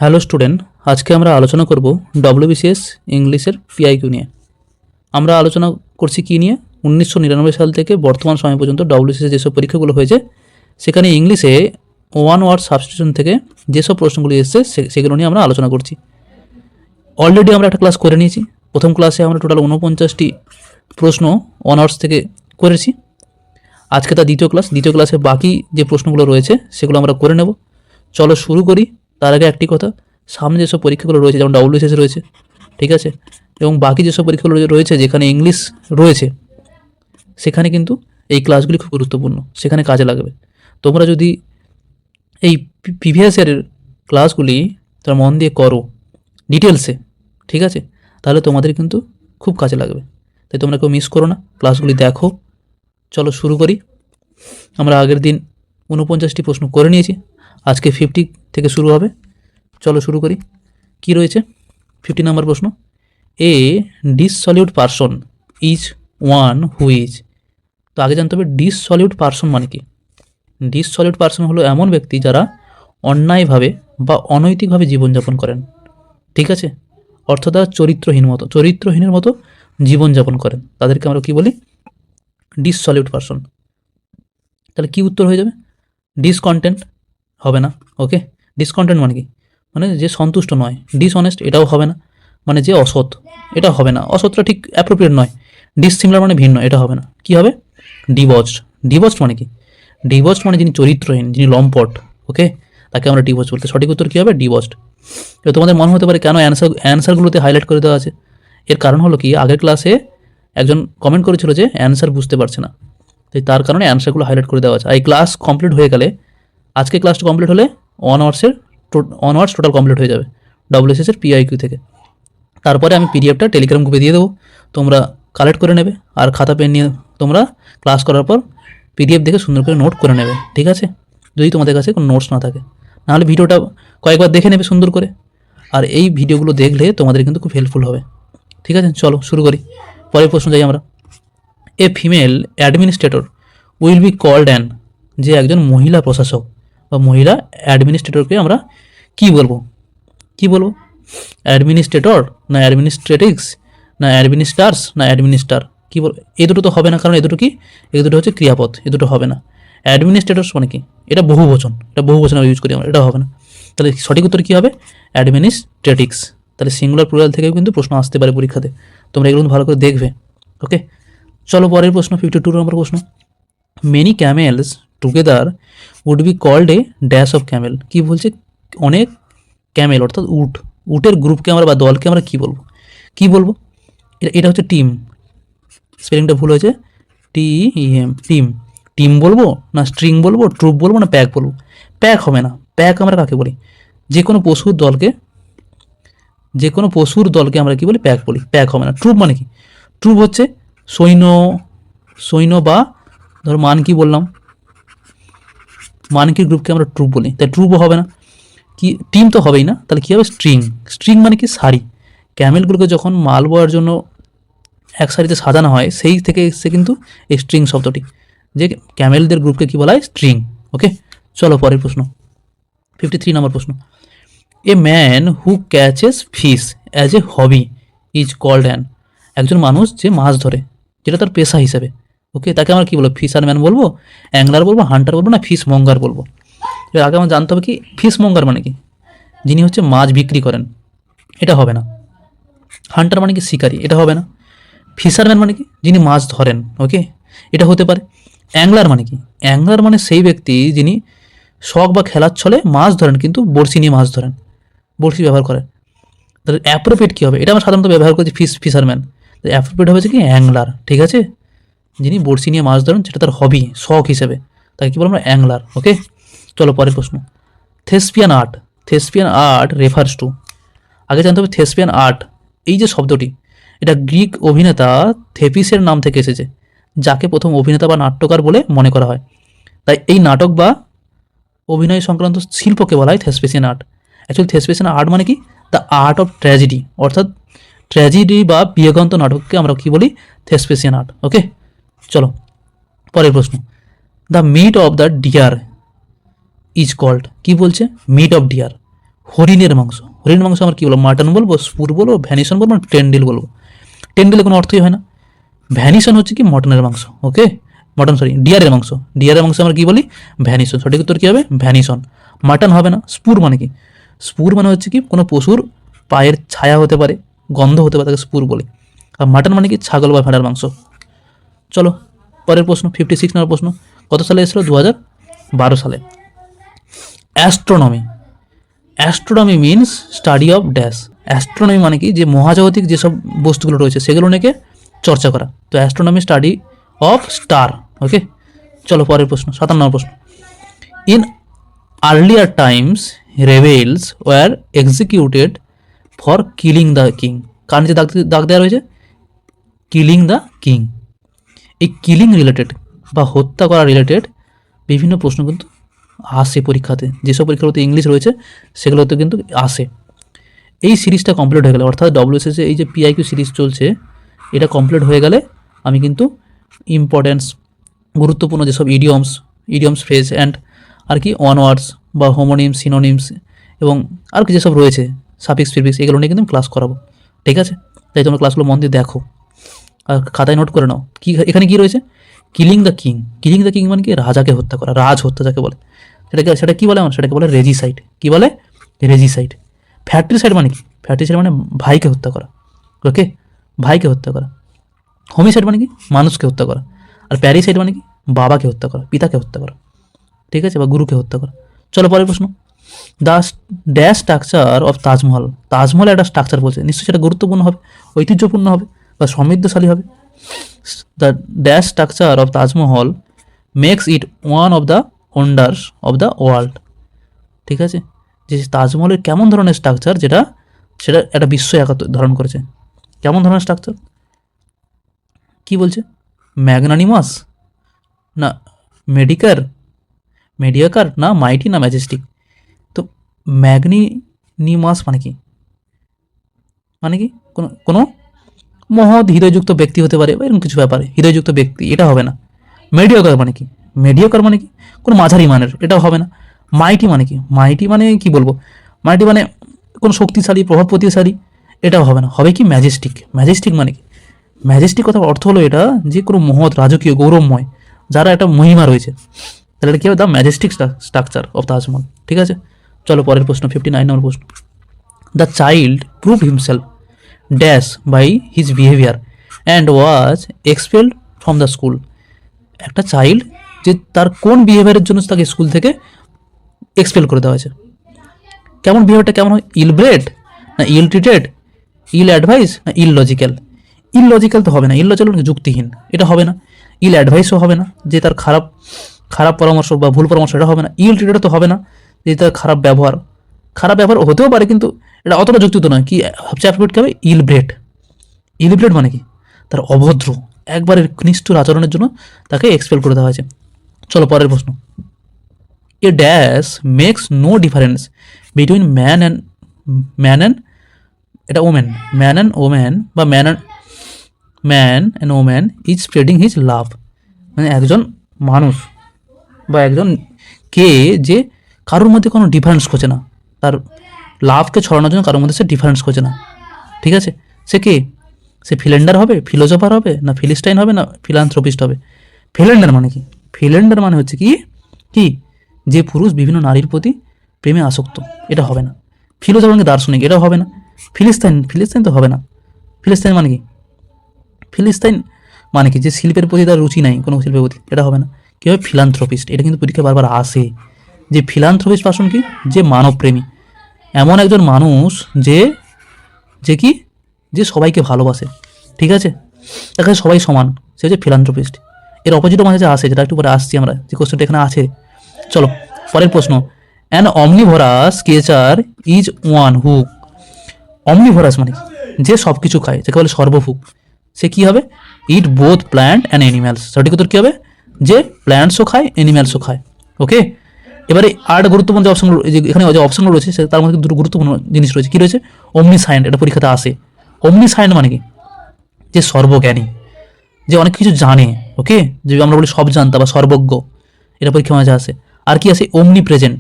Hello student, আজকে আমরা আলোচনা করব ডব্লিউবিসিএস ইংলিশের পিআইকিউ নিয়ে। আমরা আলোচনা করছি কী নিয়ে? 1999 সাল থেকে বর্তমান সময় পর্যন্ত ডব্লিউবিসিএস যেসব পরীক্ষাগুলো হয়েছে সেখানে ইংলিশে ওয়ান ওয়ার্ড সাবস্টিটিউশন থেকে যেসব প্রশ্নগুলি এসেছে সেগুলো নিয়ে আমরা আলোচনা করছি। অলরেডি আমরা একটা ক্লাস করে নিয়েছি। প্রথম ক্লাসে আমরা টোটাল 49টি প্রশ্ন ওয়ান ওয়ার্ডস থেকে করেছি। আজকে তার দ্বিতীয় ক্লাসে বাকি যে প্রশ্নগুলো রয়েছে সেগুলো আমরা করে নেব। চলো শুরু করি। তার আগে একটি কথা, সামনে যেসব পরীক্ষাগুলো রয়েছে যেমন ডব্লিউবিসিএস রয়েছে, ঠিক আছে, এবং বাকি যেসব পরীক্ষাগুলো রয়েছে যেখানে ইংলিশ রয়েছে সেখানে কিন্তু এই ক্লাসগুলি খুব গুরুত্বপূর্ণ, সেখানে কাজে লাগবে। তোমরা যদি এই প্রিভিয়াস ইয়ারের ক্লাসগুলি তোমরা মন দিয়ে করো ডিটেলসে, ঠিক আছে, তাহলে তোমাদের কিন্তু খুব কাজে লাগবে। তাই তোমরা কেউ মিস করো না, ক্লাসগুলি দেখো। চলো শুরু করি। আমরা আগের দিন 49টি প্রশ্ন করে নিয়েছি, আজকে 50 থেকে শুরু হবে। চলো শুরু করি। কি রয়েছে 50 নম্বর প্রশ্ন? A dissolute person is one who is. তো আগে জানতে হবে ডিসসলিউট পারসন মানে কি। ডিসসলিউট পারসন হলো এমন ব্যক্তি যারা অন্যায়ভাবে বা অনৈতিকভাবে জীবনযাপন করেন, ঠিক আছে, অর্থাৎ চরিত্রহীনের মতো জীবনযাপন করেন, তাদেরকে আমরা কি বলি? ডিসসলিউট পারসন। তাহলে কি উত্তর হয়ে যাবে? ডিসকন্টেন্ট হবে না। ওকে, ডিসকন্টেন্ট মানে কি? মানে যে সন্তুষ্ট নয়। ডিসঅনেস্ট এটাও হবে না, মানে যে অসৎ, এটা হবে না। অসৎটা ঠিক অ্যাপ্রোপ্রিয়েট নয়। ডিসসিমিলার মানে ভিন্ন, এটা হবে না। কি হবে? ডিবচড। ডিবচড মানে কি? ডিবচড মানে যিনি চরিত্রহীন, যিনি লম্পট, ওকে, তাকে আমরা ডিবচড বলতে। সঠিক উত্তর কী হবে? ডিবচড। এবার তোমাদের মনে হতে পারে কেন অ্যান্সারগুলোতে হাইলাইট করে দেওয়া আছে। এর কারণ হলো কি, আগের ক্লাসে একজন কমেন্ট করেছিল যে অ্যান্সার বুঝতে পারছে না, তাই তার কারণে অ্যান্সারগুলো হাইলাইট করে দেওয়া আছে। এই ক্লাস কমপ্লিট হয়ে গেলে, আজকে ক্লাসটা কমপ্লিট হলে ওয়ান আওয়ার্স টোটাল কমপ্লিট হয়ে যাবে ডব্লিউবিসিএসের পিআইকিউ থেকে। তারপরে আমি পিডিএফটা টেলিগ্রাম গ্রুপে দিয়ে দেবো, তোমরা কালেক্ট করে নেবে। আর খাতা পেন নিয়ে তোমরা ক্লাস করার পর পিডিএফ দেখে সুন্দর করে নোট করে নেবে, ঠিক আছে, যদি তোমাদের কাছে কোনো নোটস না থাকে। নাহলে ভিডিওটা কয়েকবার দেখে নেবে সুন্দর করে। আর এই ভিডিওগুলো দেখলে তোমাদের কিন্তু খুব হেল্পফুল হবে, ঠিক আছে। চলো শুরু করি। পরের প্রশ্ন যাই আমরা। A female administrator will be called an. যে একজন মহিলা প্রশাসক বা মহিলা অ্যাডমিনিস্ট্রেটরকে আমরা কি বলবো? কি বলবো? অ্যাডমিনিস্ট্রেটর না অ্যাডমিনিস্ট্রেটিক্স না অ্যাডমিনিস্টার্স না অ্যাডমিনিস্টার? কী বল? এ দুটো তো হবে না, কারণ এ দুটো কি? এ দুটো হচ্ছে ক্রিয়াপদ, এ দুটো হবে না। অ্যাডমিনিস্ট্রেটর্স মানে কি? এটা বহুবচন, ইউজ করি আমরা, এটা হবে না। তাহলে সঠিক উত্তর কী হবে? অ্যাডমিনিস্ট্রেটিক্স। তাহলে সিঙ্গুলার প্লুরাল থেকেও কিন্তু প্রশ্ন আসতে পারে পরীক্ষাতে, তোমরা এগুলো ভালো করে দেখবে। ওকে, চলো পরের প্রশ্ন, 52 নম্বর প্রশ্ন। Many camels together would be called a dash of camel. কি বলছে? অনেক ক্যামেল অর্থাৎ উটের গ্রুপকে আমরা বা দলকে আমরা কি বলবো? কি বলবো? এটা হচ্ছে টিম। স্পেলিংটা ভুল হয়েছে, TEM, টিম। টিম বলবো না স্ট্রিং বলবো, ট্রুপ বলবো না প্যাক বলবো? প্যাক হবে না। প্যাক আমরা কাকে বলি? যে কোনো পশুর দলকে আমরা কি বলি? প্যাক বলি। প্যাক হবে না। ট্রুপ মানে কি? ট্রুপ হচ্ছে সৈন্য বা ধরো মানকি বললাম, মানকির গ্রুপকে আমরা ট্রুপ বলি, তাই ট্রুপও হবে না। কি? টিম তো হবেই না। তাহলে কী হবে? স্ট্রিং মানে কি? সারি। ক্যামেলগুলোকে যখন মাল বওয়ার জন্য এক সারিতে সাজানো হয়, সেই থেকে এসছে কিন্তু এই স্ট্রিং শব্দটি, যে ক্যামেলদের গ্রুপকে কী বলা হয়? স্ট্রিং। ওকে, চলো পরের প্রশ্ন, 53 নম্বর প্রশ্ন। A man who catches fish as a hobby is called an. একজন মানুষ যে মাছ ধরে, যেটা তার পেশা হিসেবে, ওকে, তাকে আমরা কী বলবো? ফিশারম্যান বলবো, অ্যাংলার বলবো, হান্টার বলবো, না ফিশ মঙ্গার বলবো? এর আগে আমার জানতে হবে কি ফিশ মঙ্গার মানে কি? যিনি হচ্ছে মাছ বিক্রি করেন, এটা হবে না। হান্টার মানে কি? শিকারি, এটা হবে না। ফিশারম্যান মানে কি? যিনি মাছ ধরেন, ওকে, এটা হতে পারে। অ্যাংলার মানে কি? অ্যাংলার মানে সেই ব্যক্তি যিনি শখ বা খেলার ছলে মাছ ধরেন, কিন্তু বড়শি নিয়ে মাছ ধরেন, বড়শি ব্যবহার করেন। তাহলে অ্যাপ্রোপ্রিয়েট কী হবে? এটা আমরা সাধারণত ব্যবহার করছি ফিশারম্যান। অ্যাপ্রোপ্রিয়েট হবে কি? অ্যাংলার, ঠিক আছে, যিনি বড়শি নিয়ে মাছ ধরেন, সেটা তার হবি, শখ হিসেবে, তাকে কী বলবো আমরা? অ্যাংলার। ওকে, চলো পরের প্রশ্ন। থেসপিয়ান আর্ট রেফার্স টু। আগে জানতে হবে থেসপিয়ান আর্ট, এই যে শব্দটি, এটা গ্রিক অভিনেতা থেপিসের নাম থেকে এসেছে, যাকে প্রথম অভিনেতা বা নাট্যকার বলে মনে করা হয়। তাই এই নাটক বা অভিনয় সংক্রান্ত শিল্পকে বলা হয় থেসপেসিয়ান আর্ট। অ্যাকচুয়ালি থেসপেসিয়ান আর্ট মানে কি? দ্য আর্ট অফ ট্র্যাজেডি, অর্থাৎ ট্র্যাজেডি বা বিয়োগান্ত নাটককে আমরা কী বলি? থেসপেসিয়ান আর্ট। ওকে, চলো পরের প্রশ্ন। The meat of the deer is called. কি বলছে? Meat of deer. হরিণের মাংস, হরিণের মাংস আমরা কী বলবো? মাটন বলবো, স্পুর বলবো, ভ্যানিসন বলবো, টেন্ডিল বলবো? টেন্ডিলে কোনো অর্থই হয় না। ভ্যানিসন হচ্ছে কি মটনের মাংস, ওকে, মটন সরি ডিয়ারের মাংস, ডিয়ারের মাংস আমরা কী বলি? ভ্যানিসন। সঠিক উত্তর কী হবে? ভ্যানিসন। মাটন হবে না। স্পুর মানে কি? স্পুর মানে হচ্ছে কি কোনো পশুর পায়ের ছায়া হতে পারে, গন্ধ হতে পারে, তাকে স্পুর বলে। আর মাটন মানে কি? ছাগল বা ভেড়ার মাংস। চলো পরের প্রশ্ন, 56 নম্বর প্রশ্ন। কত সালে এসেছিল? 2012 সালে। Astronomy, astronomy means study of dash. Astronomy মানে কি? যে মহাজাগতিক যেসব বস্তুগুলো রয়েছে সেগুলো নিয়ে চর্চা করা। তো astronomy study of star, okay. চলো পরের প্রশ্ন, 57 নম্বর প্রশ্ন। In earlier times rebels were executed for killing the king. কার নিচে দাগ দেওয়া রয়েছে? Killing the king. এই কিলিং রিলেটেড বা হত্যা করা রিলেটেড বিভিন্ন প্রশ্ন কিন্তু আসে পরীক্ষাতে। যেসব পরীক্ষাগুলোতে ইংলিশ রয়েছে সেগুলোতে কিন্তু আসে। এই সিরিজটা কমপ্লিট হয়ে গেলে, অর্থাৎ ডব্লিউএসএসে এই যে পিআইকিউ সিরিজ চলছে, এটা কমপ্লিট হয়ে গেলে আমি কিন্তু ইম্পর্টেন্স, গুরুত্বপূর্ণ যেসব ইডিয়মস ফ্রেজ অ্যান্ড আর কি ওয়ার্ডস বা হোমোনিমস, সিনোনিমস এবং আর কি যেসব রয়েছে সাফিক্স প্রিফিক্স, এগুলো নিয়ে কিন্তু ক্লাস করাবো, ঠিক আছে? তাই তোমরা ক্লাসগুলো মন দিয়ে দেখো আর খাতায় নোট করে নাও। কি এখানে কি রয়েছে? Killing the king. Killing the king মানে কি? রাজাকে হত্যা করা, রাজ হত্যা যাকে বলে। সেটা কি বলে? আমার সেটাকে বলে রেজিসাইড। কি বলে? রেজিসাইড। ফ্যাট্রিসাইড মানে কি? ফ্যাট্রিসাইড মানে ভাইকে হত্যা করা, ওকে, ভাইকে হত্যা করা। হোমিসাইড মানে কি? মানুষকে হত্যা করা। আর প্যারিসাইড মানে কি? বাবাকে হত্যা করা, পিতাকে হত্যা করা, ঠিক আছে, বা গুরুকে হত্যা করা। চলো পরের প্রশ্ন। The dash structure of Taj Mahal. তাজমহলের একটা স্ট্রাকচার বলছে, নিশ্চয়ই সেটা গুরুত্বপূর্ণ হবে, ঐতিহ্যপূর্ণ হবে বা সমৃদ্ধশালী হবে। The dash structure of Taj Mahal makes it one of the wonders of the world. ঠিক আছে, যে তাজমহলের কেমন ধরনের স্ট্রাকচার, সেটা একটা বিশ্ব একাত্ম ধারণ করেছে। কেমন ধরনের স্ট্রাকচার? কি বলছে? ম্যাগনানিমাস না মেডিয়াকার না মাইটি না ম্যাজেস্টিক? তো ম্যাগনিনিমাস মানে কি? মানে কি কোনো মহৎ হৃদয়যুক্ত ব্যক্তি হতে পারে বা এরকম কিছু ব্যাপারে হৃদয়যুক্ত ব্যক্তি, এটা হবে না। মেডিয়াকার মানে কি? মেডিয়াকার মানে কি? কোনো মাঝারি মানের, এটাও হবে না। মাইটি মানে কি? মাইটি মানে কি বলবো? মাইটি মানে কোনো শক্তিশালী, প্রভাব প্রতিশালী, এটাও হবে না। হবে কি? ম্যাজেস্টিক। ম্যাজেস্টিক মানে কি? ম্যাজেস্টিক কথার অর্থ হলো এটা যে কোনো মহৎ, রাজকীয়, গৌরবময়, যারা একটা মহিমা রয়েছে, তাহলে এটা কী হবে? The majestic structure of Taj Mahal. ঠিক আছে, চলো পরের প্রশ্ন, 59 নম্বর প্রশ্ন। The child proved himself dash by his behaviour and was expelled from the school. একটা চাইল্ড যে তার কোন বিহেভিয়ারের জন্য তাকে স্কুল থেকে এক্সপেল করে দেওয়া হয়েছে। কেমন বিহেভিয়ারটা কেমন হয়? ইল ব্রেড না ইল ট্রিটেড, ইল অ্যাডভাইস না ইল লজিক্যাল? ইল লজিক্যাল তো হবে না, ইল লজিক্যাল যুক্তিহীন, এটা হবে না। ইল অ্যাডভাইসও হবে না, যে তার খারাপ পরামর্শ বা ভুল পরামর্শ, এটা হবে না। ইল ট্রিটেড তো হবে না, যে তার খারাপ ব্যবহার হতেও পারে, কিন্তু এটা অতটা যুক্তিত নয়। কি সবচেয়ে অ্যাপ্রোপ্রিয়েট হবে? ইল ব্রেড মানে কি? তার অভদ্র, একবারের নিষ্ঠুর আচরণের জন্য তাকে এক্সপেল করে দেওয়া হয়েছে। চলো পরের প্রশ্ন। A dash makes no difference between man and এটা ওম্যান, ম্যান অ্যান্ড ওম্যান বা man and woman is spreading his love. মানে একজন মানুষ বা একজন কে যে কারোর মধ্যে কোনো ডিফারেন্স খোঁজে না, তার লাভকে ছড়ানোর জন্য কারোর মধ্যে সে ডিফারেন্স খোঁজে না। ঠিক আছে, সে কে? সে ফিলেন্ডার হবে, ফিলোজফার হবে, না ফিলিস্টাইন হবে, না ফিলান্থ্রোপিস্ট হবে? ফিলেন্ডার মানে কি? ফিলেন্ডার মানে হচ্ছে কি যে পুরুষ বিভিন্ন নারীর প্রতি প্রেমে আসক্ত, এটা হবে না। ফিলোজফার মানে দার্শনিক, এটাও হবে না। ফিলিস্তাইন তো হবে না। ফিলিস্তাইন মানে কি? ফিলিস্তাইন মানে কি? যে শিল্পের প্রতি তার রুচি নাই, কোনো শিল্পের প্রতি, এটা হবে না। কী হবে? ফিলান্থ্রোপিস্ট। এটা কিন্তু পরীক্ষা বারবার আসে, যে ফিলান্থ্রোপিস্ট পার্সন কি? যে মানবপ্রেমী, এমন একজন মানুষ যে সবাইকে ভালোবাসে। ঠিক আছে, তার কাছে সবাই সমান, সে হচ্ছে ফিলান্থ্রোপিস্ট। এর অপোজিটও মাঝে আসে, যেটা একটু পরে আসছি আমরা, যে কোশ্চেনটা এখানে আছে। চলো পরের প্রশ্ন। An omnivorous creature is one who. Omnivorous মানে কি? যে সব কিছু খায়, যাকে বলে সর্বভুক। সে কী হবে? ইট বোথ প্ল্যান্ট অ্যান্ড অ্যানিম্যালস। সঠিক উত্তর কী হবে? যে প্ল্যান্টসও খায়, অ্যানিম্যালসও খায়। ওকে, এবারে আর গুরুত্বপূর্ণ যে অপশনগুলো, এখানে যে অপশনগুলো রয়েছে তার মধ্যে দুটো গুরুত্বপূর্ণ জিনিস রয়েছে। কী রয়েছে? অমনিসায়েন্ট, এটা পরীক্ষাতে আসে। অমনিসায়েন্ট মানে কি? যে সর্বজ্ঞানী, যে অনেক কিছু জানে। ওকে, যে আমরা বলি সব জানতা বা সর্বজ্ঞ, এটা পরীক্ষা মাঝে আসে। আর কি আছে? অমনি প্রেজেন্ট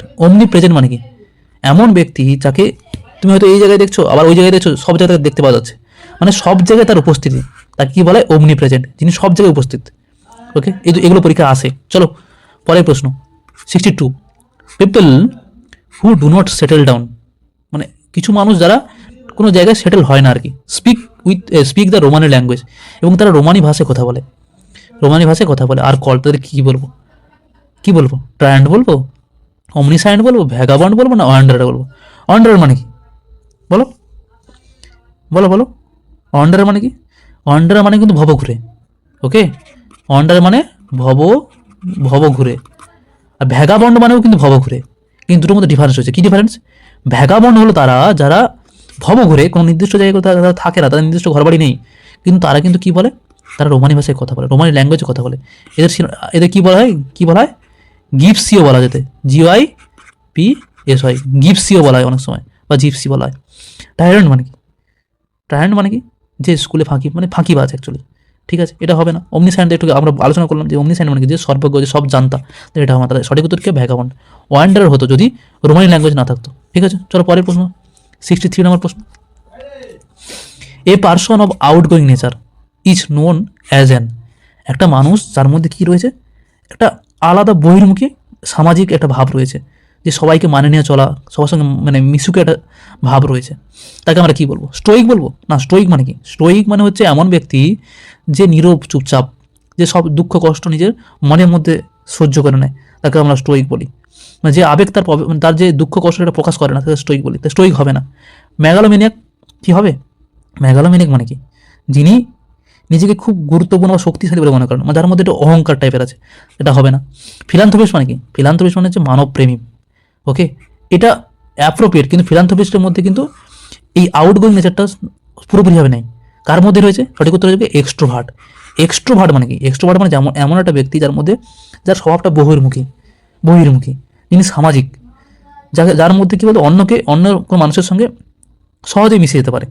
মানে কি? এমন ব্যক্তি যাকে তুমি হয়তো এই জায়গায় দেখছো, আবার ওই জায়গায় দেখছো, সব জায়গায় দেখতে পাওয়া যাচ্ছে, মানে সব জায়গায় তার উপস্থিতি, তাকে কি বলা হয়? অমনি প্রেজেন্ট, যিনি সব জায়গায় উপস্থিত। ওকে, এগুলো পরীক্ষা আসে। চলো পরের প্রশ্ন। 62, people who do not settle down, মানে কিছু মানুষ যারা কোনো জায়গায় সেটেল হয় না আর কি, স্পিক দ্য রোমানি ল্যাঙ্গুয়েজ, এবং তারা রোমানি ভাষায় কথা বলে, রোমানি ভাষায় কথা বলে। আর কল তাদের কী বলবো, কী বলবো? ট্রায়ান্ট বলবো, অমনিসাইন্ট বলবো, ভ্যাগাবন্ড বলবো, না ওয়ান্ডার বলবো? ওয়ান্ডার মানে কি বলো, বলো বলো। ওয়ান্ডার মানে কি? ওয়ান্ডার মানে কিন্তু ভব ঘুরে। ওকে, ওয়ান্ডার মানে ভব, ভব ঘুরে। আর ভ্যাগাবন্ড মানেও কিন্তু ভব ঘুরে, কিন্তু দুটোর মধ্যে ডিফারেন্স হচ্ছে। কী ডিফারেন্স? ভ্যাগাবন্ড হলো তারা যারা ভব ঘুরে, কোনো নির্দিষ্ট জায়গায় তারা থাকে না, তাদের নির্দিষ্ট ঘরবাড়ি নেই, কিন্তু তারা কিন্তু কী বলে? তারা রোমানি ভাষায় কথা বলে, রোমানি ল্যাঙ্গুয়েজে কথা বলে। এদের কী বলা হয়? কী বলা হয়? গিপসিও বলা যেতে, GIPSY, গিপসিও বলা হয় অনেক সময়, বা জিপসি বলা হয়। টাইরেন্ট মানে কি? টাইরেন্ট মানে কি? যে স্কুলে ফাঁকি, মানে ফাঁকিবাজ অ্যাকচুয়ালি। ঠিক আছে, এটা হবে না। অমনিসাইন্ট একটু আমরা আলোচনা করলাম যে অমনিসাইন্ট মানে কি, যে সর্বজ্ঞ, যে সব জানতা, এটা আমার তাদের সঠিক উত্তর কি? ভ্যাগাবন্ড। ওয়ান্ডার হতো যদি রোমানি ল্যাঙ্গুয়েজ না থাকতো। ঠিক আছে, চলো পরের প্রশ্ন। 63 নম্বর প্রশ্ন। A person of outgoing nature is known as an, একটা মানুষ যার মধ্যে কি রয়েছে? একটা আলাদা বহির্মুখী সামাজিক একটা ভাব রয়েছে, যে সবাইকে মানে নিয়ে চলা, সবার সঙ্গে মানে মিশুকে একটা ভাব রয়েছে, তাকে আমরা কি বলবো? স্টোইক বলবো? না, স্টোইক মানে কি? স্টোইক মানে হচ্ছে এমন ব্যক্তি যে নীরব, চুপচাপ, যে সব দুঃখ কষ্ট নিজের মনের মধ্যে সহ্য করে নেয়, তাকে আমরা স্টোইক বলি। মানে যে আবেগ তার যে দুঃখ কষ্টটা প্রকাশ করে না, তাকে স্টোইক বলি। তাই স্টোইক হবে না। ম্যাগালোম্যানিয়াক কি হবে? ম্যাগালোম্যানিক মানে কি? যিনি নিজেকে খুব গুরুত্বপূর্ণ বা শক্তিশালী বলে মনে করেন, মানে যার মধ্যে একটু অহংকার টাইপের আছে, এটা হবে না। ফিলান্থ্রপিস্ট মানে কি? ফিলান্থ্রপিস্ট মানে হচ্ছে মানবপ্রেমী। ওকে, এটা অ্যাপ্রোপ্রিয়েট, কিন্তু ফিলান্থ্রপিস্টের মধ্যে কিন্তু এই আউটগোয়িং নেচারটা পুরোপুরিভাবে নেই। কার মধ্যে রয়েছে? সঠিক উত্তর হচ্ছে এক্সট্রোভার্ট। এক্সট্রোভার্ট মানে কি? এক্সট্রোভার্ট মানে যেমন এমন একটা ব্যক্তি যার মধ্যে, যার স্বভাবটা বহির্মুখী, যিনি সামাজিক, যার মধ্যে কী বলতো, অন্য কোনো মানুষের সঙ্গে সহজেই মিশে যেতে পারে।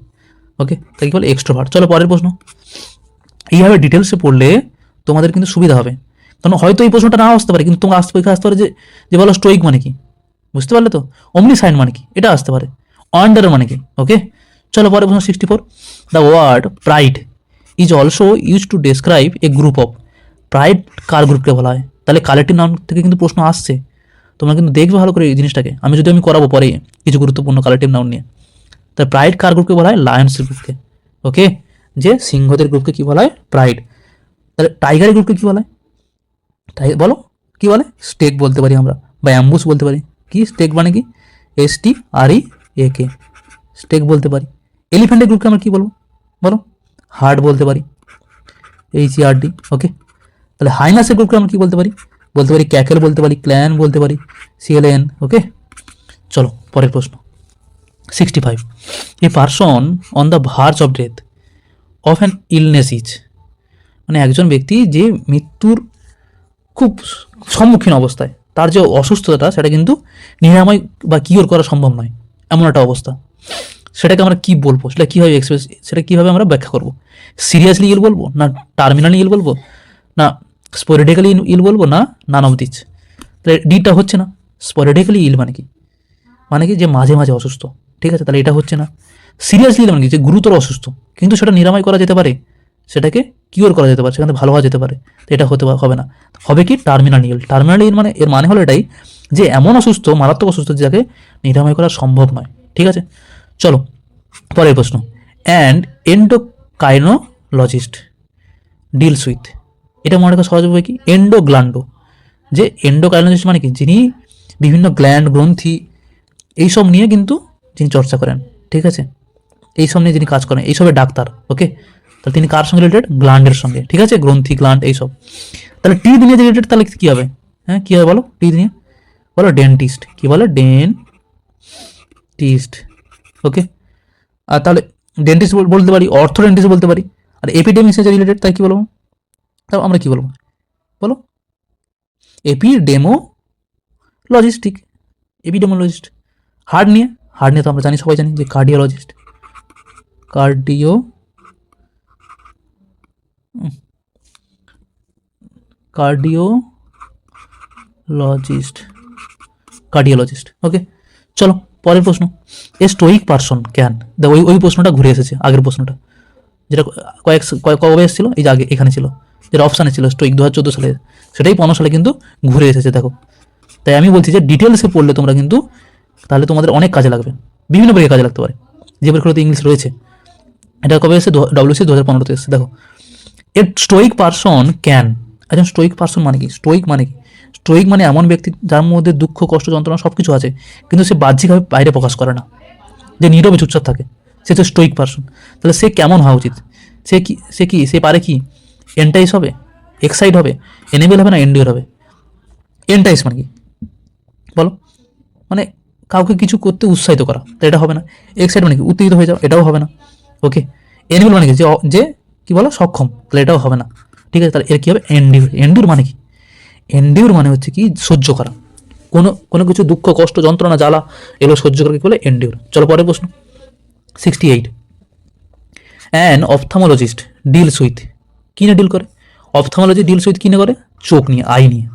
ওকে, তাই কি বলে? এক্সট্রোভার্ট। চলো পরের প্রশ্ন। এইভাবে ডিটেলসে পড়লে তোমাদের কিন্তু সুবিধা হবে, কারণ হয়তো এই প্রশ্নটা নাও আসতে পারে, কিন্তু তোমার পরীক্ষা আসতে পারে যে বলো স্টোইক মানে কি, বুঝতে পারলে তো? অমনিসাইন্ট মানে কি, এটা আসতে পারে। আন্ডার মানে কি? ওকে, চলো পরের প্রশ্ন। 64, the word pride is also use to describe a group of, pride কার গ্রুপকে বলা হয়? তাহলে কালেক্টিভ নাউন থেকে কিন্তু প্রশ্ন আসছে, তোমরা কিন্তু দেখবে ভালো করে এই জিনিসটাকে। আমি করাবো পরে কিছু গুরুত্বপূর্ণ কালেক্টিভ নাউন নিয়ে। তাই প্রাইড কার গ্রুপকে বলা হয়? লায়ন্স গ্রুপকে। ওকে, যে সিংহদের গ্রুপকে কি বলা হয়? প্রাইড। তাহলে টাইগারের গ্রুপকে কি বলা হয়? বলো কি বলে? স্টেক বলতে পারি আমরা, বা অ্যাম্বুস বলতে পারি। কি স্টেক মানে কি? STREAK, স্টেক বলতে পারি। এলিফ্যান্টের গ্রুপকে আমরা কি বলবো? বলো, হার্ড বলতে পারি, HERD। ওকে, তাহলে হাইনাসের গ্রুপকে আমরা কি বলতে পারি? ক্যাকেল বলতে পারি, ক্ল্যান বলতে পারি, CLAN। ওকে, চলো পরের প্রশ্ন। 65, a person on the verge of death of an illness is, মানে একজন ব্যক্তি যে মৃত্যুর খুব সম্মুখীন অবস্থায়, তার যে অসুস্থতাটা সেটা কিন্তু নিরাময় বা কিওর করা সম্ভব নয়, এমন একটা অবস্থা, সেটাকে আমরা কি বলবো? সেটা কীভাবে সেটা কীভাবে আমরা ব্যাখ্যা করবো? সিরিয়াসলি ইল বলবো, না টার্মিনালি ইল বলবো, না স্পোরেডিক্যালি ইল বলবো, না নান অফ দিস? তাহলে ডিটা হচ্ছে না। স্পোরেডিক্যালি ইল মানে কি? মানে কি? যে মাঝে মাঝে অসুস্থ। ঠিক আছে, তাহলে এটা হচ্ছে না। সিরিয়াসলি ইল মানে কি? যে গুরুতর অসুস্থ, কিন্তু সেটা নিরাময় করা যেতে পারে, সেটাকে কিওর করা যেতে পারে, সেখানে ভালো হওয়া যেতে পারে, তো এটা হবে না। হবে কি? টার্মিনাল ইল। টার্মিনাল ইল মানে, এর মানে হলো এটাই যে এমন অসুস্থ, মারাত্মক অসুস্থ, যাকে নিরাময় করা সম্ভব নয়। ঠিক আছে, চলো পরের প্রশ্ন। অ্যান্ড এন্ডোকাইনোলজিস্ট ডিলস উইথ, এটা মনে রাখা সহজ হবে কি? এন্ডোগ্ল্যান্ডো, যে এন্ডোকাইনোলজিস্ট মানে কি? যিনি বিভিন্ন গ্ল্যান্ড, গ্রন্থি, এইসব নিয়ে কিন্তু যিনি চর্চা করেন। ঠিক আছে, এইসব নিয়ে যিনি কাজ করেন, এইসবের ডাক্তার। ওকে, তাহলে তিনি কার সঙ্গে রিলেটেড? গ্ল্যান্ডের সঙ্গে। ঠিক আছে, গ্রন্থি, গ্ল্যান্ড, এইসব। তাহলে টি নিয়ে যে রিলেটেড, তাহলে কী হবে? হ্যাঁ, কী হবে বলো? টি নিয়ে বলো ডেন্টিস্ট। কি বলো? ডেন্টিস্ট। ওকে, আর তাহলে ডেন্টিস্ট বলতে পারি, অর্থোডেন্টিস্ট বলতে পারি। আর এপিডেমিক্সে যে রিলেটেড, তাই কী বলবো? তাও আমরা কী বলবো? বলো, এপিডেমোলজিস্টিক, এপিডেমোলজিস্ট। হার্ট নিয়ে তো আমরা জানি, সবাই জানি যে কার্ডিওলজিস্ট, কার্ডিওলজিস্ট। ওকে, চলো পরের প্রশ্ন, এ স্টোইক পারসন ক্যান, দেখো ওই প্রশ্নটা ঘুরে এসেছে, আগের প্রশ্নটা যেটা কবে এসেছিল, এই যে আগে এখানে ছিল, যেটা অপশানে ছিল স্টোইক 2014 সালে, সেটাই 15 সালে কিন্তু ঘুরে এসেছে। দেখো, তাই আমি বলছি যে ডিটেলসে পড়লে তোমরা কিন্তু তাহলে তোমাদের অনেক কাজে লাগবে, বিভিন্ন পরীক্ষা কাজে লাগতে পারে, যে পরীক্ষাতে ইংলিশ রয়েছে। এটা কবে এসেছে, WC 2015-তে এসেছে। দেখো, এ স্টোইক পারসন ক্যান, একজন স্টোইক পারসন মানে কি, স্টোইক মানে কি, স্টোইক মানে এমন ব্যক্তি যার মধ্যে দুঃখ, কষ্ট, যন্ত্রণা সব কিছু আছে, কিন্তু সে বাহ্যিকভাবে বাইরে প্রকাশ করে না, যে নীরবে চুপচাপ থাকে, সে তো স্টোইক পারসন। তাহলে সে কেমন হওয়া উচিত, সে পারে কি এন্টাইস হবে, এক্সাইট হবে, এনেবেল হবে না এন্ডিওর হবে? এন্টাইস মানে কি বলো, মানে কাউকে কিছু করতে উৎসাহিত করা, তো এটা হবে না। এক্সাইট মানে কি উত্তেজিত হয়ে যাওয়া, এটাও হবে না। ওকে, এনেবেল মানে কি যে কি বলো সক্ষম, তাহলে এটাও হবে না। ঠিক আছে, তাহলে এর কি হবে, এন্ডিওর। এন্ডিওর মানে কি, এন্ডিওর মানে হচ্ছে কি সহ্য করা, কোনো কিছু দুঃখ, কষ্ট, যন্ত্রণা, জ্বালা এগুলো সহ্য করা কি বলে, এন্ডিওর। চলো পরের প্রশ্ন, 68, অ্যান অপথামোলজিস্ট ডিলস উইথ, কি নিয়ে ডিল করে? অপথামোলজি ডিলস উইথ কি নিয়ে করে, চোখ নিয়ে, আই নিয়ে।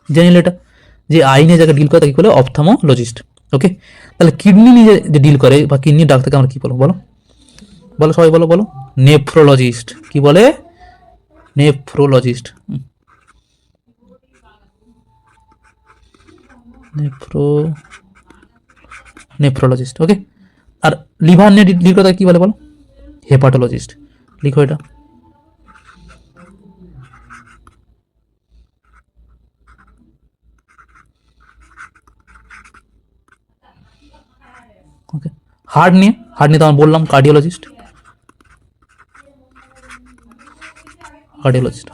জানিলে এটা, যে আই নিয়ে যাকে ডিল করে তাকে বলে অপথামোলজিস্ট। ওকে, তাহলে কিডনি নিয়ে যে ডিল করে বা কিডনির ডাক্তারকে আমরা কি বলো, বলো বলো সবাই বলো, বলো নেফ্রোলজিস্ট। কি বলে, নেফ্রোলজিস্ট। নেফ্রোলজিস্ট। ওকে, আর লিভার নিয়ে ডিল করে কি বলে বলো, হেপাটোলজিস্ট। লিখো এটা। ওকে, হার্ট নিয়ে তো আমি বললাম কার্ডিওলজিস্ট।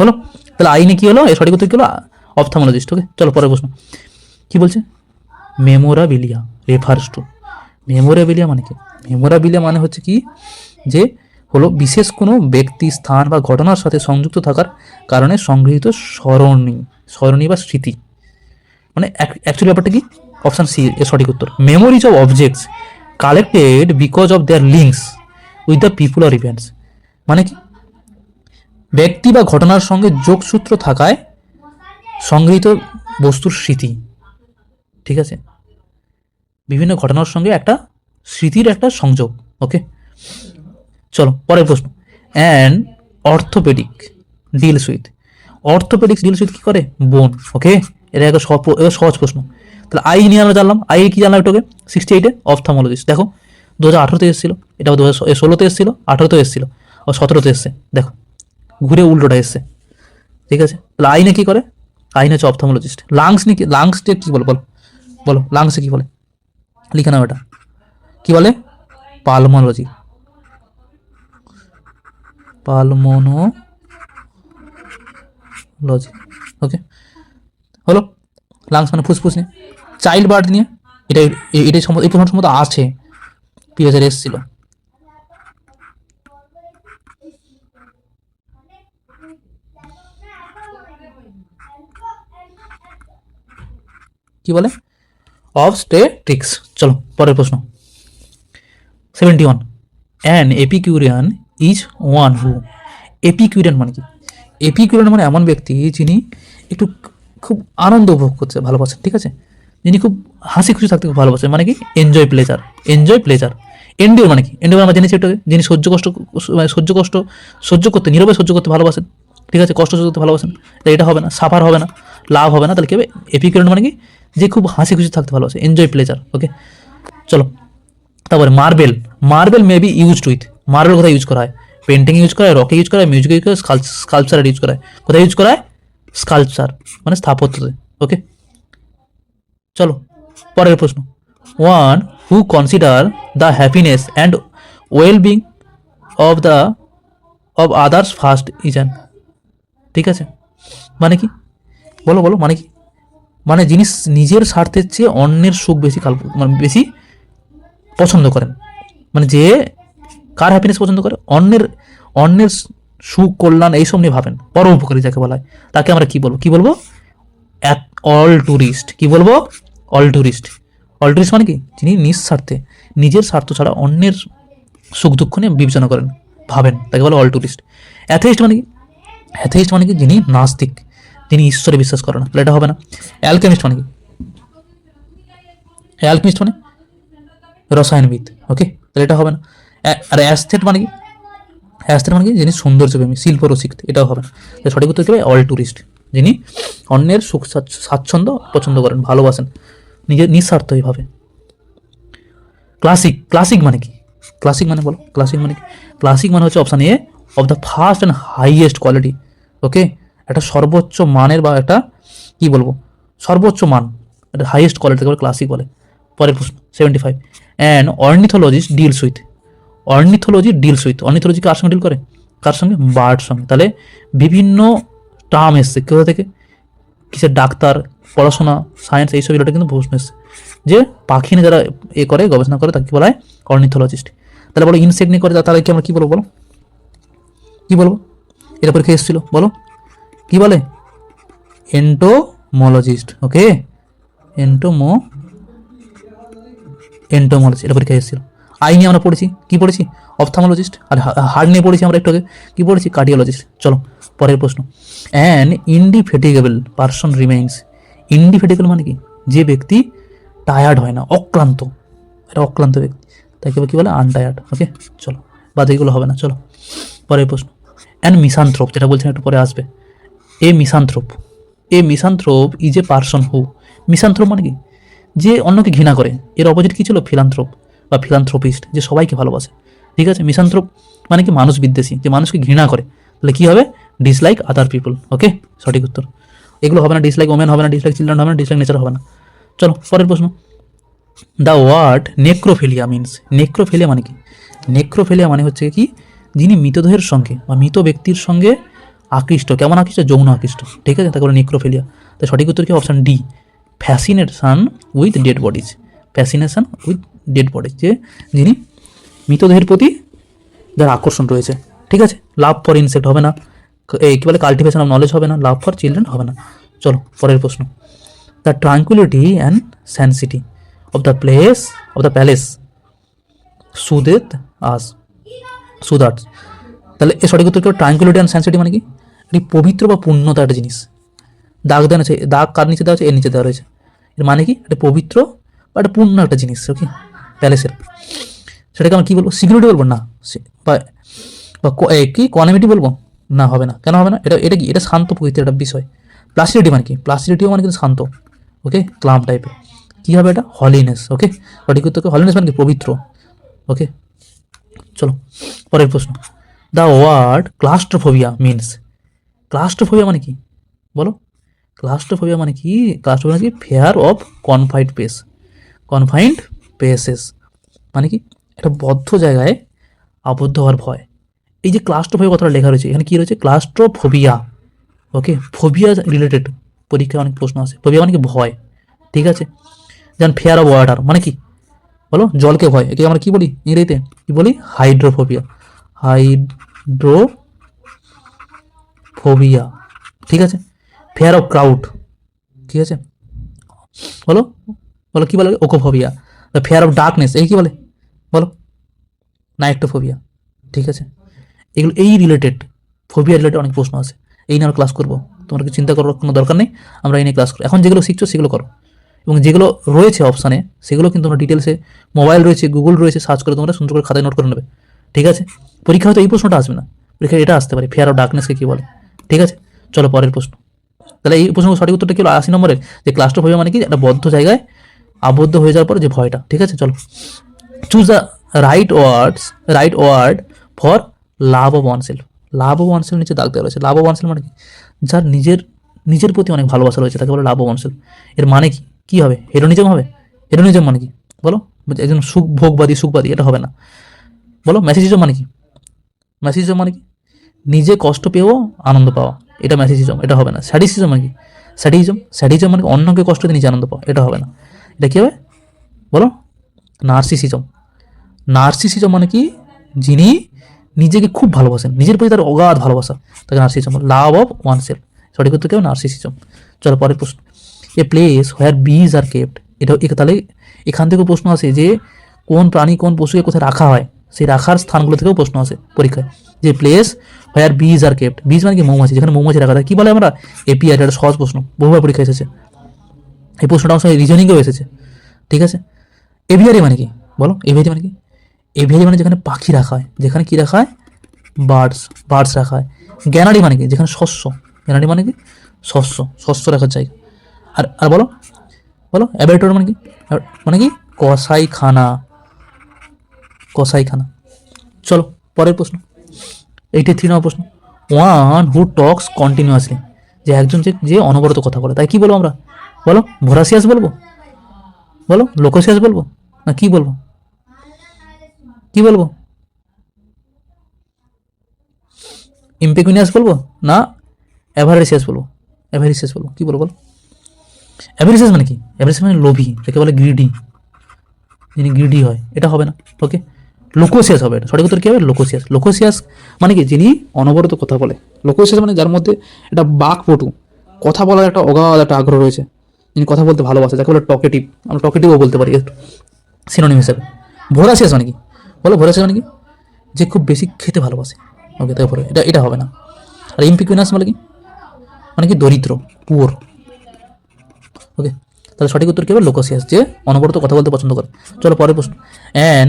হলো, তাহলে আইনে কি হলো, এর সঠিক উত্তর কি হলো, অপথামোলজিস্ট। ওকে, চলো পরের প্রশ্ন কি বলছে, মেমোরাবিলিয়া রেফার্স টু, মেমোরাবিলিয়া মানে কি, মেমোরাবিলিয়া মানে হচ্ছে কি, যে হলো বিশেষ কোনো ব্যক্তি, স্থান বা ঘটনার সাথে সংযুক্ত থাকার কারণে সংগৃহীত স্মরণী বা স্মৃতি। মানে অ্যাকচুয়ালি ব্যাপারটা কি, অপশন সি এর সঠিক উত্তর। Memories of objects collected because of their links with the people or events, মানে কি ব্যক্তি বা ঘটনার সঙ্গে যোগসূত্র থাকায় সংগৃহীত বস্তুর স্মৃতি। ঠিক আছে, বিভিন্ন ঘটনার সঙ্গে একটা স্মৃতির একটা সংযোগ। ওকে, চলো পরের প্রশ্ন, and orthopaedic deals with, orthopaedics deals with কি করে, বোন। ওকে, এটা একটা সহজ প্রশ্ন। তাহলে আই নিয়ে আমরা জানলাম, আই কি জানলাম একটু, 68-এ অপথামোলজিস্ট। দেখো 2018-তে এসেছিল, এটা 2016-তে এসেছিল, 18-তে এসেছিল, ও 17-তে এসছে। দেখো ঘুরে উল্টোটা এসছে। ঠিক আছে, তাহলে আইনে কি করে, আইনে হচ্ছে অপথামোলজিস্ট। লাংস নিয়ে লাংস দিয়ে কি বলে, বলো বলো লাংসে কি বলে, লিখে নাও এটা, কি বলে, পালমোলজি, পালমোনোলজি। ওকে, হলো, লাংস মানে ফুসফুস নিয়ে। চাইল্ড বার্থ নিয়ে, এটা এটাই সম্ভব, এই প্রশ্ন সম্ভবত আছে, পিএসের এসেছিল। কি বলে, অবস্টেট্রিক্স। চলো পরের প্রশ্ন, 71, অ্যান এপিকিউরিয়ান ইজ ওয়ান হু, এপিকিউরিয়ান মানে কি, এপিকিউরিয়ান মানে এমন ব্যক্তি যিনি একটু খুব আনন্দ উপভোগ করতে ভালোবাসেন। ঠিক আছে, যিনি খুব হাসি খুশি থাকতে খুব ভালোবাসেন, মানে কি এনজয় প্লেজার, এন্ডিওর মানে কি, এন্ডিওর আমরা জেনেছি এটাকে, যিনি সহ্য করতে, নীরবে সহ্য করতে ভালোবাসেন। ঠিক আছে, কষ্ট সহ্য করতে ভালোবাসেন, তাই এটা হবে না, সাফার হবে না, লাভ হবে না। তাহলে কি হবে, এপিকিউরিয়ান মানে কি, যে খুব হাসি খুশি থাকতে ভালোবাসে, এনজয় প্লেজার। ওকে, চলো তারপরে marble may be used with, marble কোথায় ইউজ করা হয়, পেন্টিং ইউজ করা হয়, রকে ইউজ করা হয়, মিউজিক ইউজ করা হয়, স্কাল্পচার ইউজ করা হয়। কোথায় ইউজ করা হয়, স্কাল্পচার মানে স্থাপত্যতে। ওকে, চলো পরের প্রশ্ন, one who consider the happiness and well being of others first is an. ঠিক আছে, মানে কি, বলো বলো মানে কি, মানে যিনি নিজের স্বার্থের চেয়ে অন্যের সুখ মানে বেশি পছন্দ করেন, মানে যে কার হ্যাপিনেস পছন্দ করে, অন্যের সুখ কল্যাণ এইসব নিয়ে ভাবেন, পরোপকারী যাকে বলা হয়, তাকে আমরা কি বলবো, অল টুরিস্ট। কি বলবো, অল টুরিস্ট মানে কি, যিনি নিঃস্বার্থে, নিজের স্বার্থ ছাড়া অন্যের সুখ দুঃখ নিয়ে বিবেচনা করেন, ভাবেন, তাকে বলে অল টুরিস্ট। অ্যাথেইস্ট মানে কি, যিনি নাস্তিক, যিনি ঈশ্বরে বিশ্বাস করেন না, তাহলে এটা হবে না। অ্যালকেমিস্ট মানে কি, অ্যালকেমিস্ট মানে রসায়নবিদ। ওকে, তাহলে এটা হবে না। আর অ্যাস্থেট মানে কি? অ্যাস্থেট মানে কি? যিনি সৌন্দর্যপ্রেমী, শিল্পরসিক, এটাও হবে না। তাহলে সঠিক উত্তর কি হবে? অল ট্যুরিস্ট, যিনি অন্যের সুখ স্বাচ্ছন্দ্য পছন্দ করেন, ভালোবাসেন নিজের নিঃস্বার্থভাবে। ক্লাসিক, ক্লাসিক মানে কি? ক্লাসিক মানে বলো, ক্লাসিক মানে কি? ক্লাসিক মানে হচ্ছে option A, of the first and highest quality. Okay, একটা সর্বোচ্চ মানের বা একটা কি বলবো, সর্বোচ্চ মান, এটা হাইয়েস্ট কোয়ালিটি বলে ক্লাসিক বলে। পরের প্রশ্ন 75, and ornithologist deals with, ornithology deals with, ornithology কার সঙ্গে ডিল করে? কার সঙ্গে? বার্ড সঙ্গে। তাহলে বিভিন্ন টার্ম এসছে কোথা থেকে? কিসের? ডাক্তার, পড়াশোনা, সায়েন্স, এইসব রিলেটেড কিন্তু প্রশ্ন এসছে। যে পাখি নিয়ে যারা করে, গবেষণা করে, তাকে বলা হয় অর্নিথোলজিস্ট। তাহলে বলো ইনসেক্ট নিয়ে করে, তাহলে কি আমরা কি বলবো বলো? কি বলবো? এটা পরীক্ষা এসেছিল, বলো কি বলে? এন্টোমোলজিস্ট। ওকে, এন্টোমোলজি, এটা পরীক্ষা এসেছিল। আই নিয়ে আমরা পড়েছি, কি পড়েছি? অপথামোলজিস্ট। আর হার্ট নিয়ে পড়েছি আমরা একটু আগে, কি পড়েছি? কার্ডিওলজিস্ট। চলো পরের প্রশ্ন, অ্যান ইনডিফেটিগেবল পারসন রিমেইন্স, ইনডিফেটিগেবল মানে কি? যে ব্যক্তি টায়ার্ড হয় না, অক্লান্ত, এটা অক্লান্ত ব্যক্তি, তাকে কি বলে? আনটায়ার্ড। ওকে, চলো বাদ, এগুলো হবে না। চলো পরের প্রশ্ন, অ্যান্ড মিসানথ্রোপ, যেটা বলছেন একটু পরে আসবে। এ মিসানথ্রোপ ইজ এ পারসন হু, মিসানথ্রোপ মানে কি? যে অন্যকে ঘৃণা করে। এর অপোজিট কি ছিল? ফিলান্থ্রোপ বা ফিলান্থ্রোপিস্ট, যে সবাইকে ভালোবাসে। ঠিক আছে, মিসানথ্রোপ মানে কি? মানুষ বিদ্বেষী, যে মানুষকে ঘৃণা করে। তাহলে কি হবে? Dislike other people. ওকে, সঠিক উত্তর। এগুলো হবে না, ডিসলাইক ওমেন হবে না, ডিসলাইক চিলড্রেন হবে না, ডিসলাইক নেচার হবে না। চলো পরের প্রশ্ন, the word necrophilia means, necrophilia মানে কি? নেক্রোফিলিয়া মানে হচ্ছে কি? যিনি মৃতদেহের সঙ্গে বা মৃত ব্যক্তির সঙ্গে আকৃষ্ট, কেমন আকৃষ্ট? যৌন আকৃষ্ট। ঠিক আছে, তাকে বলে নেক্রোফিলিয়া। তাই সঠিক উত্তর কি? Option D, fascination with dead bodies, fascination with dead bodies, যে যিনি মৃতদেহের প্রতি যার আকর্ষণ রয়েছে। ঠিক আছে, লাভ ফর ইনসেক্ট হবে না, এই কী বলে? কাল্টিভেশন অফ নলেজ হবে না, লাভ ফর চিলড্রেন হবে না। চলো পরের প্রশ্ন, the tranquility and sanctity of the palace soothed us, soothers. তাহলে এর সঠিক উত্তর কি? ট্রাঙ্কুইলিটি অ্যান্ড স্যানসিটি মানে কি? এটি পবিত্র বা পূর্ণতা একটা জিনিস। দাগ দেওয়া আছে, দাগ কার নিচে দেওয়া আছে? এর নিচে দেওয়া রয়েছে। এর মানে কি? এটা পবিত্র বা একটা পূর্ণ একটা জিনিস। ওকে, প্যালেসের, সেটাকে আমরা কী বলবো? সিকিউরিটি বলবো না, বা কি কোয়ানিমিটি বলবো না? হবে না, কেন হবে না? এটা এটা কি? এটা শান্ত প্রকৃতির একটা বিষয়। প্লাসিডিটি মানে কি? প্লাসিডিটিও মানে কিন্তু শান্ত। ওকে, ক্লাম টাইপের। কী হবে এটা? হলিনেস। ওকে, সঠিক উত্তর হলিনেস মানে কি? পবিত্র। ওকে, চলো পরের প্রশ্ন, the word claustrophobia means, claustrophobia মানে কি বলো? ক্লাস্ট্রোফোবিয়া মানে কি? ক্লাস্ট্রোফোবিয়া মানে কি? ফেয়ার অফ কনফাইন্ড প্লেসেস, মানে কি? একটা বদ্ধ জায়গায় আবদ্ধ হওয়ার ভয়। এই যে ক্লাস্ট্রোফোবিয়া কথাটা লেখা রয়েছে এখানে, কি রয়েছে? ক্লাস্ট্রোফোবিয়া। ওকে, ফোবিয়া রিলেটেড পরীক্ষায় অনেক প্রশ্ন আছে। ফোবিয়া মানে কি? ভয়। ঠিক আছে, যেমন ফেয়ার অফ ওয়াটার মানে কি বলো? জলকে ভয়। একে আমরা কি বলি ইংরেজিতে? কি বলি? Hydrophobia, hydrophobia. ঠিক আছে, ফেয়ার অফ ক্রাউড, ঠিক আছে, বলো বলো কি বলে? ওকোফোবিয়া। ফেয়ার অফ ডার্কনেস, এই কি বলে বলো? নাইট্রোফোবিয়া। ঠিক আছে, এগুলো এই রিলেটেড, ফোবিয়া রিলেটেড অনেক প্রশ্ন আছে। এই নিয়ে আমরা ক্লাস করবো, তোমার কি চিন্তা করার কোনো দরকার নেই, আমরা এই নিয়ে ক্লাস করবো। এখন যেগুলো শিখছো সেগুলো করো, এবং যেগুলো রয়েছে অপশানে সেগুলো কিন্তু তোমরা ডিটেলসে, মোবাইল রয়েছে, গুগল রয়েছে, সার্চ করে তোমরা সুন্দর করে খাতায় নোট করে নেবে। ঠিক আছে, পরীক্ষা হয়তো এই প্রশ্নটা আসবে না, পরীক্ষায় এটা আসতে পারে, ফেয়ার অফ ডার্কনেসকে কী বলে। ঠিক আছে, চলো পরের প্রশ্ন। তাহলে এই প্রশ্ন সঠিক উত্তরটা কি হলো? 80 নম্বরের, যে ক্লাস্ট্রোফোবিয়া মানে কি? একটা বদ্ধ জায়গায় আবদ্ধ হয়ে যাওয়ার পর যে ভয়টা। ঠিক আছে, চলো choose the right word for love of oneself. Love of oneself নিচে দাগ দেওয়া রয়েছে। লাভ অফ ওয়ানসেলফ মানে কি? যার নিজের প্রতি অনেক ভালোবাসা রয়েছে তাকে বলে লাভ অফ ওয়ানসেলফ। এর মানে কি? কি হবে? হেডোনিজম হবে? হেডোনিজম মানে কি বলো? একজন সুখবাদী, এটা হবে না। বলো ম্যাসেজিজম মানে কি? ম্যাসেজিজম মানে কি? নিজে কষ্ট পেয়েও আনন্দ পাওয়া, এটা ম্যাসেজিজম, এটা হবে না। স্যাডিসিজম মানে কি? স্যাডিজম মানে অন্যকে কষ্ট দিয়ে নিজে আনন্দ পাওয়া, এটা হবে না। এটা কী হবে বলো? নার্সিসিজম মানে কি? যিনি নিজেকে খুব ভালোবাসেন, নিজের প্রতি তার অগাধ ভালোবাসা, তাকে narcissism. Love of one self, সঠিক উত্তর কেউ? নার্সিসিজম। চলো পরের প্রশ্ন, এ প্লেস হোয়ার বিজ আর কেপ্ট। তাহলে এখান থেকেও প্রশ্ন আসে যে কোন প্রাণী কোন পশুকে কোথায় রাখা হয়, সেই রাখার স্থানগুলো থেকেও প্রশ্ন আসে পরীক্ষায়। যে প্লেস হোয়ার বিজ আর কেপ্ট, বিজ মানে কি? মৌমাছি, যেখানে মৌমাছি রাখা হয় কি বলে আমরা? এপিআর। এটা সহজ প্রশ্ন, বহুবার পরীক্ষা এসেছে এই প্রশ্নটা, আমার সঙ্গে রিজনিংয়েও এসেছে। ঠিক আছে, এভিয়ারি মানে কি? বলো এভিয়ারি মানে কি? এভিয়ারি মানে যেখানে পাখি রাখা হয়, যেখানে কি রাখা হয়, বার্ডস রাখা হয়। গ্যানারি মানে কি? যেখানে শস্য, গ্যানারি মানে কি? শস্য, শস্য রাখার জায়গা। আর আর বলো, বলো অ্যাবেটর মানে কি? মানে কি? কসাইখানা, কসাইখানা। চলো পরের প্রশ্ন, 83 নম্বর প্রশ্ন। ওয়ান হু টক্স কন্টিনিউয়াসলি, যে একজন যে অনবরত কথা বলে, তাই কি বলবো আমরা? বলো ভোরাসিয়াস বলবো, বলো লোকোসিয়াস বলবো, না কি বলবো? কি বলবো? ইম্পেকুনিয়াস বলবো, না অ্যাভারেসিয়াস বলবো? অ্যাভারেসিয়াস বলবো, কি বলবো বলো? অ্যাভারেসিয়াস মানে কি? অ্যাভারেসিয়াস মানে লোভী, যাকে বলে গ্রিডি, যিনি গ্রিডি হয়, এটা হবে না। ওকে, লোকোসিয়াস হবে, এটা সঠিক উত্তর কি হবে? লোকোসিয়াস। লোকোসিয়াস মানে কি? যিনি অনবরত কথা বলে। লোকোসিয়াস মানে যার মধ্যে এটা বাকপটু, কথা বলার একটা অগাধ একটা আগ্রহ রয়েছে, যিনি কথা বলতে ভালোবাসে, যাকে বলে টকেটিভ। আমরা টকেটিভও বলতে পারি একটু সিনোনিম হিসেবে। ভোরাসিয়াস মানে কি? বলো ভোরাসিয়াস মানে কি? যে খুব বেশি খেতে ভালোবাসে। ওকে, তারপরে এটা এটা হবে না। আর ইম্পিকুইনাস মানে কি? মানে কি? দরিদ্র, পুয়ার। ওকে, তাহলে সঠিক উত্তর কি হবে? লোকোসিয়াস, যে অনবরত কথা বলতে পছন্দ করে। চলো পরের প্রশ্ন। অ্যান,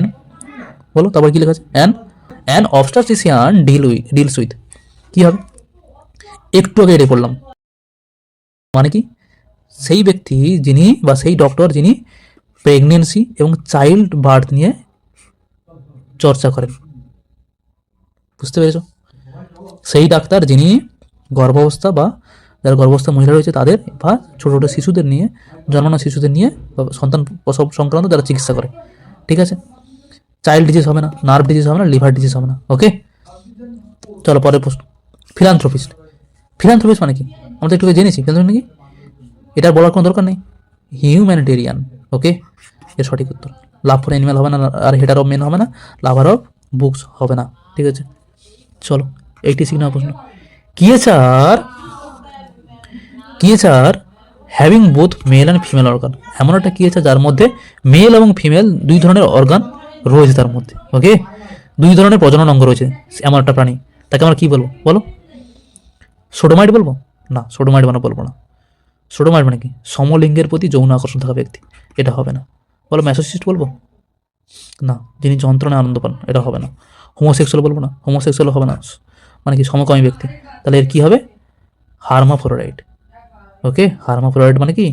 বলো তারপর কি লেখা আছে? অ্যান অবস্ট্রাটিশিয়ান ডিলস উইথ, কি হবে? একটু আগে এটা পড়লাম, মানে কি? সেই ব্যক্তি যিনি, বা সেই ডক্টর যিনি প্রেগনেন্সি এবং চাইল্ড বার্থ নিয়ে চর্চা করেন। বুঝতে পেরেছো? সেই ডাক্তার যিনি গর্ভাবস্থা বা যারা গর্ভস্থ মহিলা রয়েছে তাদের, বা ছোটো ছোটো শিশুদের নিয়ে, জন্মানো শিশুদের নিয়ে, বা সন্তান প্রসব সংক্রান্ত যারা চিকিৎসা করে। ঠিক আছে, চাইল্ড ডিজিজ হবে না, নার্ভ ডিজিজ হবে না, লিভার ডিজিজ হবে না। ওকে, চলো পরের প্রশ্ন। ফিলান্থ্রপিস্ট, ফিলান্থ্রপিস্ট মানে কি? আমরা তো একটু জেনেছি, ফিলান্থ্রপিস্ট মানে কি? এটা বলার কোনো দরকার নেই। হিউম্যানিটেরিয়ান। ওকে, এর সঠিক উত্তর। লাভ ফর অ্যানিমাল হবে না, আর হেডার অফ মেন হবে না, লাভার অফ বুকস হবে না। ঠিক আছে, চলো 86 নম্বর প্রশ্ন। Creature, creature having both male and female organ, এমন একটা কিয়েচার যার মধ্যে মেল এবং ফিমেল দুই ধরনের অর্গান রয়েছে তার মধ্যে। ওকে, দুই ধরনের প্রজনন অঙ্গ রয়েছে এমন একটা প্রাণী, তাকে আমরা কি বলবো? বলো সোডোমাইট বলবো, না সোডোমাইট মানে বলবো না। সোডোমাইট মানে কি? সমলিঙ্গের প্রতি যৌন আকর্ষণ থাকা ব্যক্তি, এটা হবে না। বলো ম্যাসোসিস্ট বলবো, না যিনি যন্ত্রণায় আনন্দ পান, এটা হবে না। হোমোসেক্সুয়াল বলবো না, হোমোসেক্সুয়াল হবে না, মানে কি? সমকামী ব্যক্তি। তাহলে এর কি হবে? হার্মাফ্রোডাইট। ওকে, হার্মাফ্রোডাইট মানে কি?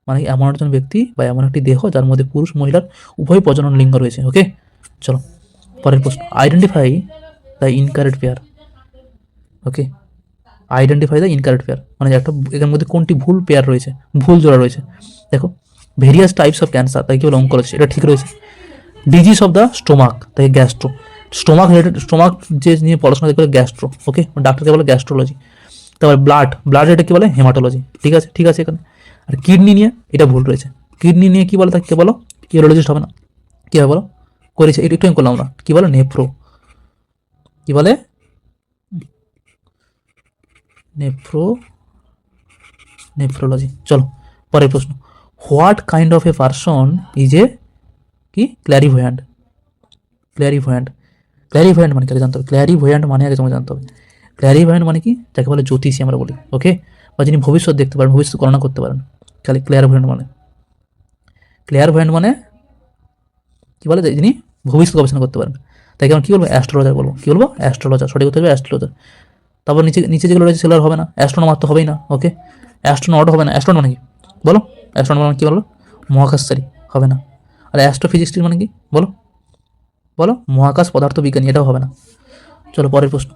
মানে এমন একজন ব্যক্তি বা এমন একটি দেহ যার মধ্যে পুরুষ মহিলার উভয় প্রজনন লিঙ্গ রয়েছে। ওকে, চলো পরের প্রশ্ন। Identify the incorrect pair. Okay, identify the incorrect pair মানে একটা, এর মধ্যে কোনটি ভুল পেয়ার রয়েছে, ভুল জোড়া রয়েছে। দেখো, ভেরিয়াস টাইপস অফ ক্যান্সার, তাই কি বলে? অঙ্কোলজি, এটা ঠিক রয়েছে। ডিজিজ অফ দ্য স্টোমাক, তাই গ্যাস্ট্রো। স্টোমাক রিলেটেড, স্টোমাক যে নিয়ে পড়াশোনা বলে গ্যাস্ট্রো। ওকে, ডাক্তারকে বলে গ্যাস্ট্রোলজি। তারপর ব্লাড এটা কি বলে? হেমাটোলজি। ঠিক আছে, ঠিক আছে এখানে। আর কিডনি নিয়ে এটা ভুল রয়েছে। কিডনি নিয়ে কি বলে? তাকে বলো ইউরোলজিস্ট হবে না। কি হবে বলো? করেছে এটা একটু করলাম আমরা, কি বলে? নেফ্রো। কি বলে? Nephro, nephrology. চলো পরের প্রশ্ন। What kind of a person is a, কি? ক্ল্যারিভয়ান্ট। ক্ল্যারিভয়ান্ট, ক্ল্যারিভয়ান্ট মানে কি জানতে হবে? ক্ল্যারিভয়ান্ট মানে আগে তোমাকে জানতে হবে। ক্ল্যারিভয়ান্ট মানে কি? যাকে বলে জ্যোতিষী আমরা বলি। ওকে, বা যিনি ভবিষ্যৎ দেখতে পারেন, ভবিষ্যৎ গণনা করতে পারেন, খালি ক্লিয়ারভয়েন্ট মানে। ক্লিয়ারভয়েন্ট মানে কি বলে? যিনি ভবিষ্যৎ গবেষণা করতে পারেন, তাকে আমরা কি বলবো? অ্যাস্ট্রোলজার বলবো। কি বলবো? অ্যাস্ট্রোলজার। সঠিক উত্তর হবে অ্যাস্ট্রোলজার। তারপর নিচে নিচে যেগুলো রয়েছে সেগুলো হবে না। অ্যাস্ট্রোনমার তো হবেই না। ওকে, অ্যাস্ট্রোনট হবে না। অ্যাস্ট্রোনট মানে কি? বলো অ্যাস্ট্রোনট মানে কি? বলো মহাকাশচারী, হবে না। আর অ্যাস্ট্রোফিজিক্সটি মানে কি? বলো, বলো মহাকাশ পদার্থ বিজ্ঞানী, এটাও হবে না। চলো পরের প্রশ্ন।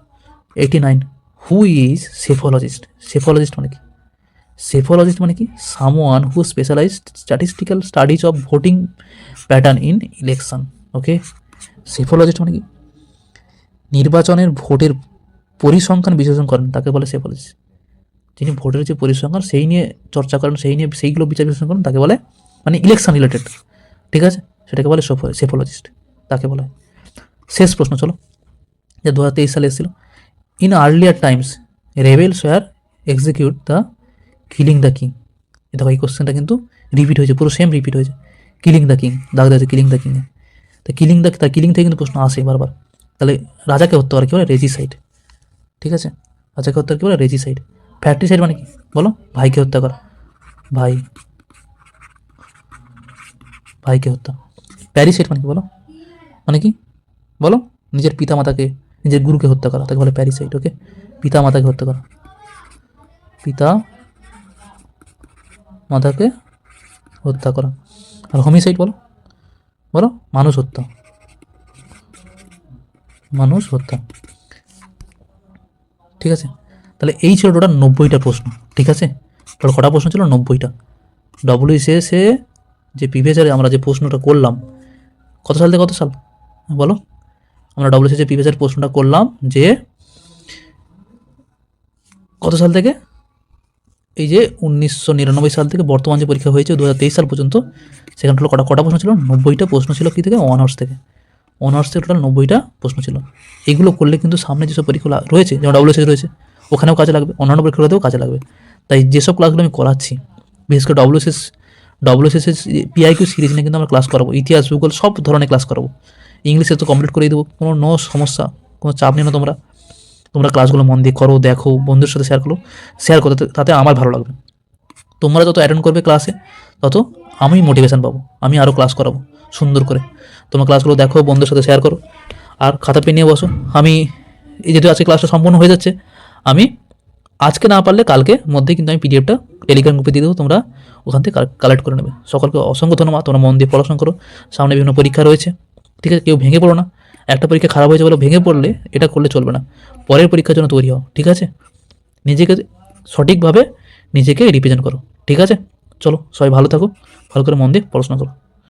89, হু ইজ সেফোলজিস্ট? সেফোলজিস্ট মানে কি? সেফোলজিস্ট মানে কি? Someone who specialized statistical studies of voting pattern in election. Okay, psephologist মানে কি? নির্বাচনের ভোটের পরিসংখ্যান বিশ্লেষণ করেন, তাকে বলে সেফোলজিস্ট। যিনি ভোটের যে পরিসংখ্যান সেই নিয়ে চর্চা করেন, সেই নিয়ে সেইগুলো বিচার বিশ্লেষণ করেন, তাকে বলে, মানে ইলেকশন রিলেটেড, ঠিক আছে, সেটাকে বলে সেফোলজিস্ট, তাকে বলা হয়। শেষ প্রশ্ন চলো, যে 2023 সালে এসেছিল। In earlier times rebels were execute the killing the king. দেখো এই কোশ্চেনটা কিন্তু রিপিট হয়েছে, পুরো সেম রিপিট হয়েছে। কিলিং দ্য কিং, দাগ দেওয়া আছে কিলিং দ্য কিং। তো কিলিং থেকে কিন্তু প্রশ্ন আসে বারবার। তাহলে রাজাকে হত্যা করে কি বলে? রেজিসাইড। ঠিক আছে, রাজাকে হত্যা কি বলে? রেজিসাইড। ফ্যাক্টরিসাইড মানে কি? বলো ভাইকে হত্যা করা, ভাইকে হত্যা। প্যারিসাইড মানে কি বলো? মানে কি বলো? নিজের পিতা মাতাকে, নিজের গুরুকে হত্যা করা, তাকে বলে প্যারিসাইড। ওকে, পিতা মাতাকে হত্যা করা, পিতা মাতাকে হত্যা করা। আর হোমিসাইড বলো? বলো, মানুষ হত্যা, মানুষ হত্যা। ঠিক আছে, তাহলে এই ছিল টোটাল 90টা প্রশ্ন। ঠিক আছে, টোটাল কটা প্রশ্ন ছিল? 90টা। ডব্লিউবিসিএসে যে প্রিভিয়াসে আমরা যে প্রশ্নটা করলাম, কত সাল থেকে কত সাল বলো? আমরা ডব্লিউবিসিএস যে প্রিভিয়াসের প্রশ্নটা করলাম যে কত সাল থেকে? এই যে 1999 সাল থেকে বর্তমান যে পরীক্ষা হয়েছে 2023 সাল পর্যন্ত, সেখানে টোটাল কটা প্রশ্ন ছিল? 90টা প্রশ্ন ছিল। কি থেকে? অনার্স থেকে। অনার্স থেকে টোটাল 90টা প্রশ্ন ছিল। এগুলো করলে কিন্তু সামনে যেসব পরীক্ষা রয়েছে, যেমন ডব্লিউবিসিএস রয়েছে, ওখানেও কাজে লাগবে, অন্যান্য পরীক্ষাগুলোতেও কাজে লাগবে। তাই যেসব ক্লাসগুলো আমি করাচ্ছি, বিশেষ করে ডব্লিউবিসিএস পিআইকিউ সিরিজ নিয়ে কিন্তু আমরা ক্লাস করাবো, ইতিহাস, ভূগোল সব ধরনের ক্লাস করাবো। ইংলিশে তো কমপ্লিট করে দেবো, কোনো নো সমস্যা, কোনো চাপ নেই না। তোমরা ক্লাসগুলো মন দিয়ে করো, দেখো, বন্ধুদের সাথে শেয়ার করো, তাতে আমার ভালো লাগবে। তোমরা যত অ্যাটেন্ড করবে ক্লাসে, তত আমি মোটিভেশন পাবো, আমি আরও ক্লাস করাবো সুন্দর করে। তোমরা ক্লাসগুলো দেখো, বন্ধুদের সাথে শেয়ার করো, আর খাতা পেন নিয়ে বসো। আমি এই যেহেতু আজকে ক্লাসটা সম্পূর্ণ হয়ে যাচ্ছে, আমি আজকে না পারলে কালকে মধ্যেই কিন্তু আমি পিডিএফটা টেলিগ্রাম গ্রুপে দিয়ে দেবো, তোমরা ওখান থেকে কালেক্ট করে নেবে। সকলকে অসংখ্য ধন্যবাদ, তোমরা মন দিয়ে পড়াশোনা করো, সামনে বিভিন্ন পরীক্ষা রয়েছে। ঠিক আছে, কেউ ভেঙে পড়ো না। একটা পরীক্ষা খারাপ হয়েছে বলে ভেঙে পড়লে এটা করলে চলবে না। পরের পরীক্ষার জন্য তৈরি হও। ঠিক আছে, নিজেকে সঠিকভাবে নিজেকে রিপ্রেজেন্ট করো। ঠিক আছে, চলো সবাই ভালো থাকো, ভালো করে মন দিয়ে পড়াশোনা করো।